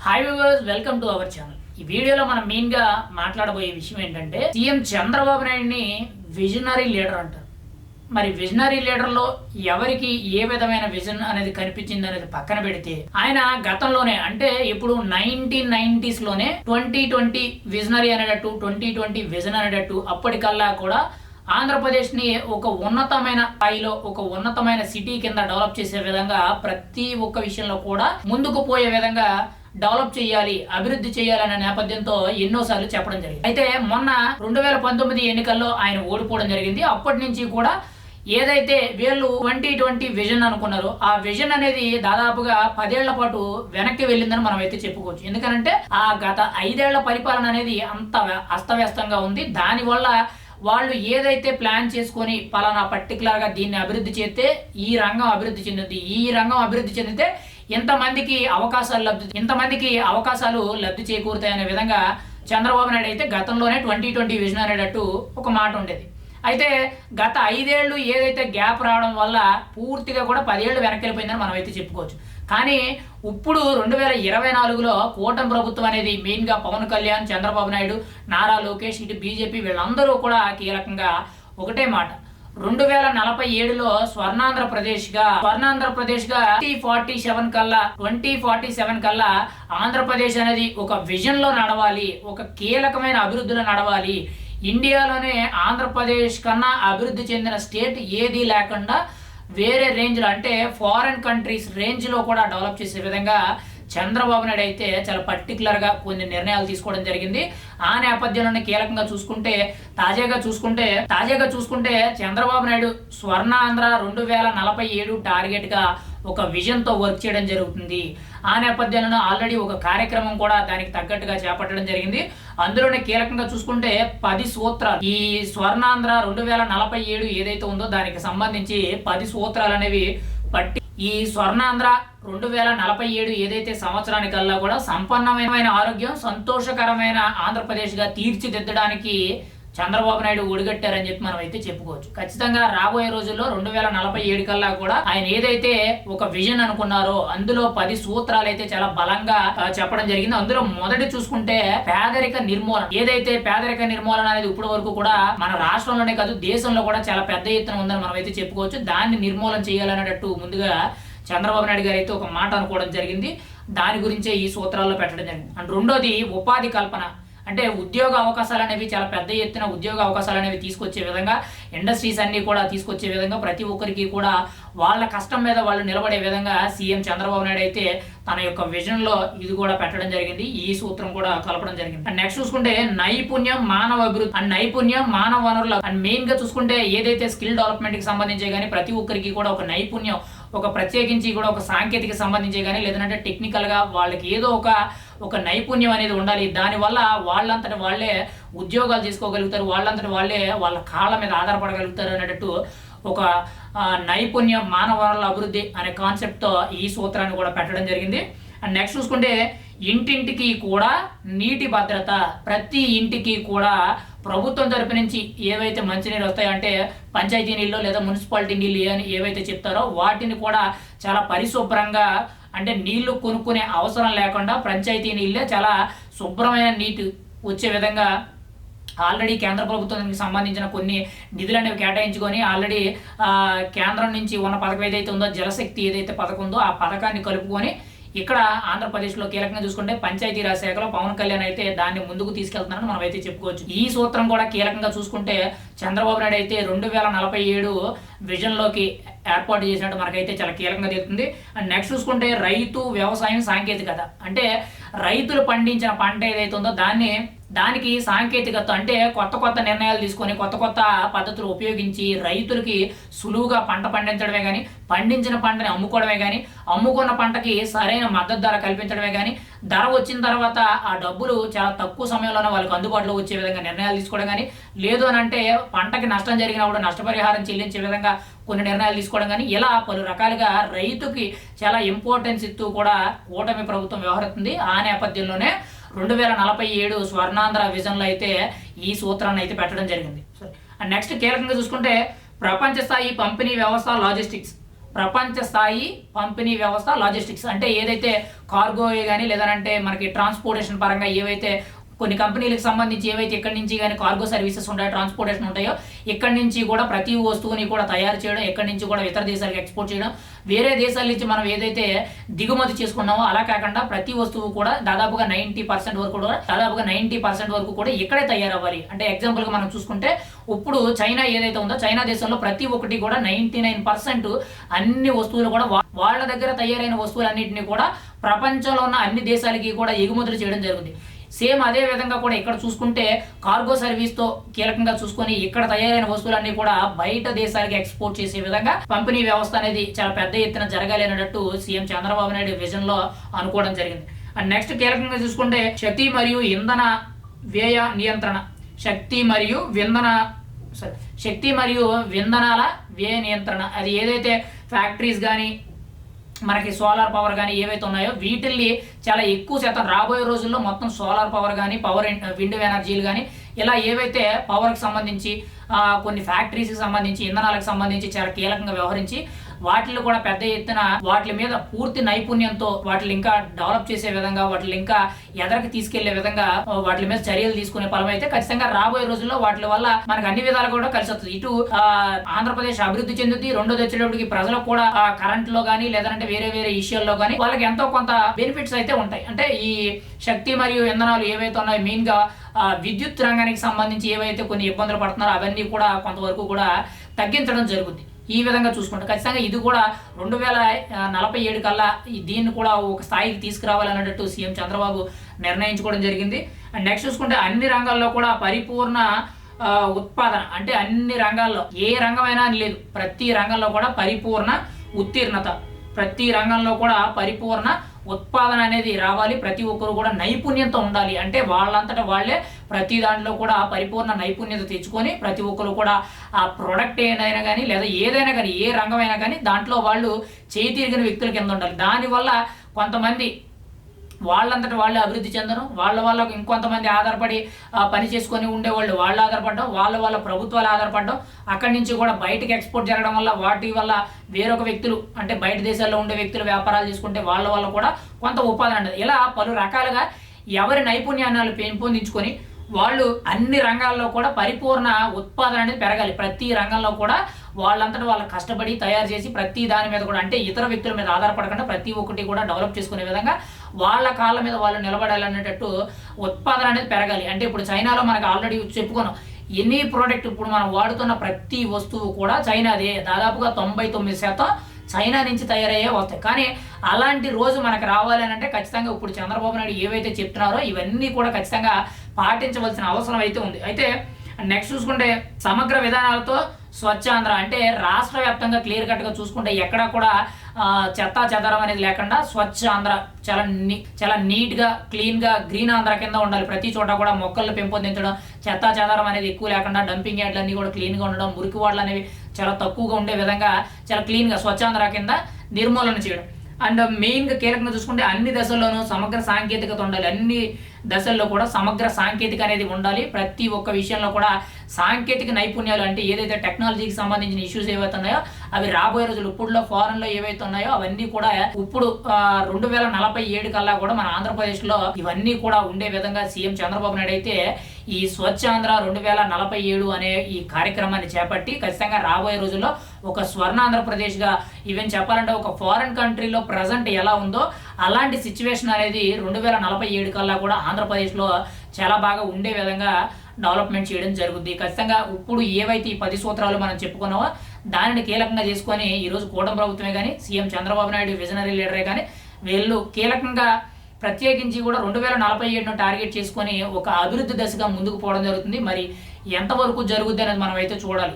Hi viewers, welcome to our channel. ఈ వీడియోలో మనం మెయిన్ గా మాట్లాడబోయే విషయం ఏంటంటే సీఎం చంద్రబాబు నాయుడిని విజనరీ లీడర్ అంటారు. మరి విజనరీ లీడర్ లో ఎవరికి ఏ విధమైన విజన్ అనేది కనిపించింది అనేది పక్కన పెడితే ఆయన గతంలోనే అంటే ఇప్పుడు 1990s లోనే 2020 విజనరీ అనేటట్టు 2020 విజన్ అనేటట్టు అప్పటికల్లా కూడా ఆంధ్రప్రదేశ్ ని ఒక ఉన్నతమైన స్థాయిలో ఒక ఉన్నతమైన సిటీ కింద డెవలప్ చేసే విధంగా ప్రతి ఒక్క విషయంలో కూడా ముందుకు పోయే విధంగా డెవలప్ చేయాలి, అభివృద్ధి చేయాలనే నేపథ్యంతో ఎన్నోసార్లు చెప్పడం జరిగింది. అయితే మొన్న 2019 ఎన్నికల్లో ఆయన ఓడిపోవడం జరిగింది. అప్పటి నుంచి కూడా ఏదైతే వీళ్ళు 2020 విజన్ అనుకున్నారో ఆ విజన్ అనేది దాదాపుగా 10 ఏళ్ల పాటు వెనక్కి వెళ్ళిందని మనం అయితే చెప్పుకోవచ్చు. ఎందుకంటే ఆ గత 5 ఏళ్ల పరిపాలన అనేది అంత అస్తవ్యస్తంగా ఉంది. దానివల్ల వాళ్ళు ఏదైతే ప్లాన్ చేసుకొని పలానా పర్టికులర్గా దీన్ని అభివృద్ధి చేస్తే ఈ రంగం అభివృద్ధి చెందుతుంది, ఈ రంగం అభివృద్ధి చెందితే ఇంతమందికి అవకాశాలు లబ్ధి చేకూరుతాయి అనే విధంగా చంద్రబాబు నాయుడు అయితే గతంలోనే 2020 విజన్ అనేటట్టు ఒక మాట ఉండేది. అయితే గత 5 ఏళ్ళు ఏదైతే గ్యాప్ రావడం వల్ల పూర్తిగా కూడా 10 ఏళ్ళు వెనక్కి వెళ్ళిపోయిందని మనం అయితే చెప్పుకోవచ్చు. కానీ ఇప్పుడు 2024లో కూటమి ప్రభుత్వం అనేది మెయిన్గా పవన్ కళ్యాణ్, చంద్రబాబు నాయుడు, నారా లోకేష్, ఇటు బీజేపీ వీళ్ళందరూ కూడా కీలకంగా ఒకటే మాట, 2047లో స్వర్ణాంధ్రప్రదేశ్ గా 2047 కల్లా ఆంధ్రప్రదేశ్ అనేది ఒక విజన్ లో నడవాలి, ఒక కీలకమైన అభివృద్ధిలో నడవాలి. ఇండియాలోనే ఆంధ్రప్రదేశ్ కన్నా అభివృద్ధి చెందిన స్టేట్ ఏది లేకుండా వేరే రేంజ్లో అంటే ఫారెన్ కంట్రీస్ రేంజ్లో కూడా డెవలప్ చేసే విధంగా చంద్రబాబు నాయుడు అయితే చాలా పర్టికులర్గా కొన్ని నిర్ణయాలు తీసుకోవడం జరిగింది. ఆ నేపథ్యంలోనే కీలకంగా తాజాగా చూసుకుంటే చంద్రబాబు నాయుడు స్వర్ణాంధ్ర 2047 టార్గెట్గా ఒక విజన్తో వర్క్ చేయడం జరుగుతుంది. ఆ నేపథ్యంలో ఆల్రెడీ ఒక కార్యక్రమం కూడా దానికి తగ్గట్టుగా చేపట్టడం జరిగింది. అందులోనే కీలకంగా చూసుకుంటే 10 సూత్రాలు, ఈ స్వర్ణాంధ్ర 2047 ఏదైతే ఉందో దానికి సంబంధించి 10 సూత్రాలు అనేవి పట్టి ఈ స్వర్ణాంధ్ర 2047 ఏదైతే సంవత్సరానికల్లా కూడా సంపన్నమైన ఆరోగ్యం, సంతోషకరమైన ఆంధ్రప్రదేశ్గా తీర్చిదిద్దడానికి చంద్రబాబు నాయుడు ఒడిగట్టారని చెప్పి మనం అయితే చెప్పుకోవచ్చు. ఖచ్చితంగా రాబోయే రోజుల్లో 2047 కల్లా కూడా ఆయన ఏదైతే ఒక విజన్ అనుకున్నారో అందులో 10 సూత్రాలు అయితే చాలా బలంగా చెప్పడం జరిగింది. అందులో మొదటి చూసుకుంటే పేదరిక నిర్మూలన. ఏదైతే పేదరిక నిర్మూలన అనేది ఇప్పటి వరకు కూడా మన రాష్ట్రంలోనే కాదు దేశంలో కూడా చాలా పెద్ద ఎత్తున ఉందని మనం అయితే చెప్పుకోవచ్చు. దాన్ని నిర్మూలన చేయాలనేటట్టు ముందుగా చంద్రబాబు నాయుడు గారు అయితే ఒక మాట అనుకోవడం జరిగింది. దాని గురించే ఈ సూత్రాల్లో పెట్టడం జరిగింది. అండ్ రెండోది ఉపాధి కల్పన. అంటే ఉద్యోగ అవకాశాలు అనేవి చాలా పెద్ద ఎత్తున ఉద్యోగ అవకాశాలు అనేవి తీసుకొచ్చే విధంగా, ఇండస్ట్రీస్ అన్ని కూడా తీసుకొచ్చే విధంగా, ప్రతి ఒక్కరికి కూడా వాళ్ళ కష్టం మీద వాళ్ళు నిలబడే విధంగా సీఎం చంద్రబాబు నాయుడు అయితే తన యొక్క విజన్ లో ఇది కూడా పెట్టడం జరిగింది. ఈ సూత్రం కూడా కలపడం జరిగింది. అండ్ నెక్స్ట్ చూసుకుంటే నైపుణ్యం, మానవ అభివృద్ధి అండ్ నైపుణ్యం, మానవ వనరులు అండ్ మెయిన్ గా చూసుకుంటే ఏదైతే స్కిల్ డెవలప్మెంట్ కి సంబంధించి కానీ ప్రతి ఒక్కరికి కూడా ఒక నైపుణ్యం, ఒక ప్రత్యేకించి కూడా ఒక సాంకేతిక సంబంధించి కానీ లేదంటే టెక్నికల్ గా వాళ్ళకి ఏదో ఒక నైపుణ్యం అనేది ఉండాలి. దానివల్ల వాళ్ళంతటి వాళ్ళే ఉద్యోగాలు చేసుకోగలుగుతారు, వాళ్ళంతటి వాళ్ళే వాళ్ళ కాళ్ళ మీద ఆధారపడగలుగుతారు అనేటట్టు ఒక నైపుణ్యం, మానవ వనరుల అభివృద్ధి అనే కాన్సెప్ట్తో ఈ సూత్రాన్ని కూడా పెట్టడం జరిగింది. అండ్ నెక్స్ట్ చూసుకుంటే ఇంటింటికి కూడా నీటి భద్రత. ప్రతి ఇంటికి కూడా ప్రభుత్వం తరపు నుంచి ఏవైతే మంచినీరు వస్తాయంటే పంచాయతీ నీళ్ళు లేదా మున్సిపాలిటీ నీళ్ళు అని ఏవైతే చెప్తారో వాటిని కూడా చాలా పరిశుభ్రంగా, అంటే నీళ్లు కొనుక్కునే అవసరం లేకుండా పంచాయతీ నీళ్ళే చాలా శుభ్రమైన నీటి వచ్చే విధంగా ఆల్రెడీ కేంద్ర ప్రభుత్వానికి సంబంధించిన కొన్ని నిధులు అనేవి కేటాయించుకొని ఆల్రెడీ కేంద్రం నుంచి ఉన్న పథకం ఏదైతే ఉందో జలశక్తి ఏదైతే పథకం ఉందో ఆ పథకాన్ని కలుపుకొని ఇక్కడ ఆంధ్రప్రదేశ్లో కీలకంగా చూసుకుంటే పంచాయతీరాజ్ శాఖలో పవన్ కళ్యాణ్ అయితే దాన్ని ముందుకు తీసుకెళ్తున్నారని మనం అయితే చెప్పుకోవచ్చు. ఈ సూత్రం కూడా కీలకంగా చూసుకుంటే చంద్రబాబు నాయుడు అయితే 2047 విజన్లోకి ఏర్పాటు చేసినట్టు మనకైతే చాలా కీలకంగా తెలుస్తుంది. అండ్ నెక్స్ట్ చూసుకుంటే రైతు, వ్యవసాయం, సాంకేతికత. అంటే రైతులు పండించిన పంట ఏదైతే ఉందో దానికి సాంకేతికత అంటే కొత్త నిర్ణయాలు తీసుకొని కొత్త పద్ధతులు ఉపయోగించి రైతులకి సులువుగా పంట పండించడమే కానీ, పండించిన పంటని అమ్ముకోవడమే కానీ, అమ్ముకున్న పంటకి సరైన మద్దతు ధర కల్పించడమే కానీ, ధర వచ్చిన తర్వాత ఆ డబ్బులు చాలా తక్కువ సమయంలోనే వాళ్ళకి అందుబాటులో వచ్చే విధంగా నిర్ణయాలు తీసుకోవడం కానీ, లేదు అని అంటే పంటకి నష్టం జరిగినప్పుడు నష్టపరిహారం చెల్లించే విధంగా కొన్ని నిర్ణయాలు తీసుకోవడం కానీ, ఇలా పలు రకాలుగా రైతుకి చాలా ఇంపార్టెన్స్ ఇస్తూ కూడా కూటమి ప్రభుత్వం వ్యవహరిస్తుంది. ఆ నేపథ్యంలోనే 2047 స్వర్ణాంధ్ర విజన్లో అయితే ఈ సూత్రాన్ని అయితే పెట్టడం జరిగింది. అండ్ నెక్స్ట్ కీలకంగా చూసుకుంటే ప్రపంచ స్థాయి పంపిణీ వ్యవస్థ, లాజిస్టిక్స్. ప్రపంచ స్థాయి పంపిణీ వ్యవస్థ లాజిస్టిక్స్. అంటే ఏదైతే కార్గో కానీ లేదంటే మనకి ట్రాన్స్పోర్టేషన్ పరంగా ఏవైతే కొన్ని కంపెనీలకు సంబంధించి ఏవైతే ఇక్కడి నుంచి కానీ కార్గో సర్వీసెస్ ఉంటాయో, ట్రాన్స్పోర్టేషన్ ఉంటాయో, ఇక్కడి నుంచి కూడా ప్రతి వస్తువుని కూడా తయారు చేయడం, ఇక్కడి నుంచి కూడా ఇతర దేశాలకు ఎక్స్పోర్ట్ చేయడం, వేరే దేశాల నుంచి మనం ఏదైతే దిగుమతి చేసుకున్నామో అలా కాకుండా ప్రతి వస్తువు కూడా దాదాపుగా 90% వరకు కూడా ఇక్కడే తయారవ్వాలి. అంటే ఎగ్జాంపుల్గా మనం చూసుకుంటే ఇప్పుడు చైనా ఏదైతే ఉందో, చైనా దేశంలో ప్రతి ఒక్కటి కూడా 99% అన్ని వస్తువులు కూడా వాళ్ళ దగ్గర తయారైన వస్తువులన్నింటినీ కూడా ప్రపంచంలో ఉన్న అన్ని దేశాలకి కూడా ఎగుమతులు చేయడం జరుగుతుంది. సేమ్ అదే విధంగా కూడా ఇక్కడ చూసుకుంటే కార్గో సర్వీస్తో కీలకంగా చూసుకొని ఇక్కడ తయారైన వస్తువులన్నీ కూడా బయట దేశాలకి ఎక్స్పోర్ట్ చేసే విధంగా పంపిణీ వ్యవస్థ అనేది చాలా పెద్ద ఎత్తున జరగాలి అన్నట్టు సీఎం చంద్రబాబు నాయుడు విజన్ లో అనుకోవడం జరిగింది. అండ్ నెక్స్ట్ కీలకంగా చూసుకుంటే శక్తి మరియు ఇంధన వ్యయ నియంత్రణ, శక్తి మరియు ఇంధనాల వ్యయ నియంత్రణ. అది ఏదైతే ఫ్యాక్టరీస్ కానీ మనకి సోలార్ పవర్ కానీ ఏవైతే ఉన్నాయో వీటిల్ని చాలా ఎక్కువ శాతం రాబోయే రోజుల్లో మొత్తం సోలార్ పవర్ కానీ విండ్ ఎనర్జీలు కానీ ఇలా ఏవైతే పవర్కి సంబంధించి కొన్ని ఫ్యాక్టరీస్కి సంబంధించి ఇంధనాలకు సంబంధించి చాలా కీలకంగా వ్యవహరించి వాటిని కూడా పెద్ద ఎత్తున వాటి మీద పూర్తి నైపుణ్యంతో వాటిని ఇంకా డెవలప్ చేసే విధంగా, వాటిని ఇంకా ఎదరికి తీసుకెళ్లే విధంగా వాటి మీద చర్యలు తీసుకునే ఫలం అయితే ఖచ్చితంగా రాబోయే రోజుల్లో వాటి వల్ల మనకు అన్ని విధాలు కూడా కలిసి వస్తుంది. ఇటు ఆంధ్రప్రదేశ్ అభివృద్ధి చెందుతుంది, రెండోది వచ్చేటప్పటికి ప్రజలకు కూడా కరెంట్ లో కానీ లేదంటే వేరే వేరే ఇష్యూల్లో కానీ వాళ్ళకి ఎంతో కొంత బెనిఫిట్స్ అయితే ఉంటాయి. అంటే ఈ శక్తి మరియు ఇంధనాలు ఏవైతే ఉన్నాయో మెయిన్ గా విద్యుత్ రంగానికి సంబంధించి ఏవైతే కొన్ని ఇబ్బందులు పడుతున్నారో అవన్నీ కూడా కొంతవరకు కూడా తగ్గించడం జరుగుతుంది. ఈ విధంగా చూసుకుంటే ఖచ్చితంగా ఇది కూడా 2047 కల్లా దీన్ని కూడా ఒక స్థాయికి తీసుకురావాలన్నట్టు సీఎం చంద్రబాబు నిర్ణయించుకోవడం జరిగింది. అండ్ నెక్స్ట్ చూసుకుంటే అన్ని రంగాల్లో కూడా పరిపూర్ణ ఉత్పాదన, అంటే అన్ని రంగాల్లో ఏ రంగమైనా అని లేదు, ప్రతి రంగంలో కూడా పరిపూర్ణ ఉత్తీర్ణత, ప్రతి రంగంలో కూడా పరిపూర్ణ ఉత్పాదన అనేది రావాలి. ప్రతి ఒక్కరు కూడా నైపుణ్యంతో ఉండాలి. అంటే వాళ్ళంతటా వాళ్ళే ప్రతి దాంట్లో కూడా పరిపూర్ణ నైపుణ్యత తెచ్చుకొని ప్రతి ఒక్కరు కూడా ఆ ప్రొడక్ట్ ఏదైనా కానీ లేదా ఏదైనా కానీ ఏ రంగమైనా కానీ దాంట్లో వాళ్ళు చేయి తిరిగిన వ్యక్తుల కింద ఉండాలి. దానివల్ల కొంతమంది వాళ్ళంతటా వాళ్ళే అభివృద్ధి చెందడం, వాళ్ళకు ఇంకొంతమంది ఆధారపడి పని చేసుకొని ఉండేవాళ్ళు వాళ్ళు ఆధారపడడం, వాళ్ళ ప్రభుత్వాలు ఆధారపడడం, అక్కడి నుంచి కూడా బయటకు ఎక్స్పోర్ట్ జరగడం వల్ల వాటి వల్ల వేరొక వ్యక్తులు అంటే బయట దేశాల్లో ఉండే వ్యక్తులు వ్యాపారాలు చేసుకుంటే వాళ్ళ కూడా కొంత ఉపాధి ఉండదు. ఇలా పలు రకాలుగా ఎవరి నైపుణ్యాన్ని పెంపొందించుకొని వాళ్ళు అన్ని రంగాల్లో కూడా పరిపూర్ణ ఉత్పాదన అనేది పెరగాలి. ప్రతి రంగంలో కూడా వాళ్ళంతటా వాళ్ళు కష్టపడి తయారు చేసి ప్రతి దాని మీద కూడా అంటే ఇతర వ్యక్తుల మీద ఆధారపడకుండా ప్రతి ఒక్కటి కూడా డెవలప్ చేసుకునే విధంగా వాళ్ళ కాళ్ళ మీద వాళ్ళు నిలబడాలనేటట్టు ఉత్పాదన అనేది పెరగాలి. అంటే ఇప్పుడు చైనాలో మనకు ఆల్రెడీ చెప్పుకున్నాం, ఎనీ ప్రోడక్ట్ ఇప్పుడు మనం వాడుతున్న ప్రతి వస్తువు కూడా చైనాదే, దాదాపుగా 99% చైనా నుంచి తయారయ్యే వస్తాయి. కానీ అలాంటి రోజు మనకు రావాలి అని అంటే ఖచ్చితంగా ఇప్పుడు చంద్రబాబు నాయుడు ఏవైతే చెప్తున్నారో ఇవన్నీ కూడా ఖచ్చితంగా పాటించవలసిన అవసరం అయితే ఉంది. అయితే నెక్స్ట్ చూసుకుంటే సమగ్ర విధానాలతో స్వచ్ఛాంధ్ర, అంటే రాష్ట్ర వ్యాప్తంగా క్లియర్ కట్గా చూసుకుంటే ఎక్కడా కూడా చెత్తా చెదరం అనేది లేకుండా స్వచ్ఛ ఆంధ్ర చాలా నీట్గా క్లీన్గా గ్రీన్ ఆంధ్ర కింద ఉండాలి. ప్రతి చోట కూడా మొక్కలను పెంపొందించడం, చెత్తా చెదరం అనేది ఎక్కువ లేకుండా డంపింగ్ యార్డ్లన్నీ కూడా క్లీన్గా ఉండడం, మురికి వాడలు అనేవి చాలా తక్కువగా ఉండే విధంగా చాలా క్లీన్గా స్వచ్ఛాంధ్ర కింద నిర్మూలన చేయడం. అండ్ మెయిన్గా కీలకంగా చూసుకుంటే అన్ని దశల్లోనూ సమగ్ర సాంకేతికత ఉండాలి. అన్ని దశల్లో కూడా సమగ్ర సాంకేతిక అనేది ఉండాలి. ప్రతి ఒక్క విషయంలో కూడా సాంకేతిక నైపుణ్యాలు, అంటే ఏదైతే టెక్నాలజీకి సంబంధించిన ఇష్యూస్ ఏవైతే ఉన్నాయో అవి రాబోయే రోజులు ఇప్పుడులో ఫారెన్లో ఏవైతే ఉన్నాయో అవన్నీ కూడా ఇప్పుడు 2047 కల్లా కూడా మన ఆంధ్రప్రదేశ్లో ఇవన్నీ కూడా ఉండే విధంగా సీఎం చంద్రబాబు నాయుడు అయితే ఈ స్వచ్ఛ ఆంధ్ర 2047 అనే ఈ కార్యక్రమాన్ని చేపట్టి ఖచ్చితంగా రాబోయే రోజుల్లో ఒక స్వర్ణ ఆంధ్రప్రదేశ్గా, ఈవెన్ చెప్పాలంటే ఒక ఫారెన్ కంట్రీలో ప్రజెంట్ ఎలా ఉందో అలాంటి సిచ్యువేషన్ అనేది 2047 కల్లా కూడా ఆంధ్రప్రదేశ్లో చాలా బాగా ఉండే విధంగా డెవలప్మెంట్ చేయడం జరుగుద్ది. ఖచ్చితంగా ఇప్పుడు ఏవైతే ఈ 10 సూత్రాలు మనం చెప్పుకున్నామో దానిని కీలకంగా చేసుకొని ఈరోజు కూటమి ప్రభుత్వమే కానీ సీఎం చంద్రబాబు నాయుడు విజనరీ లీడరే కానీ వీళ్ళు కీలకంగా ప్రత్యేకించి కూడా 2047ను టార్గెట్ చేసుకొని ఒక అభివృద్ధి దశగా ముందుకు పోవడం జరుగుతుంది. మరి ఎంతవరకు జరుగుద్ది అనేది మనం అయితే చూడాలి.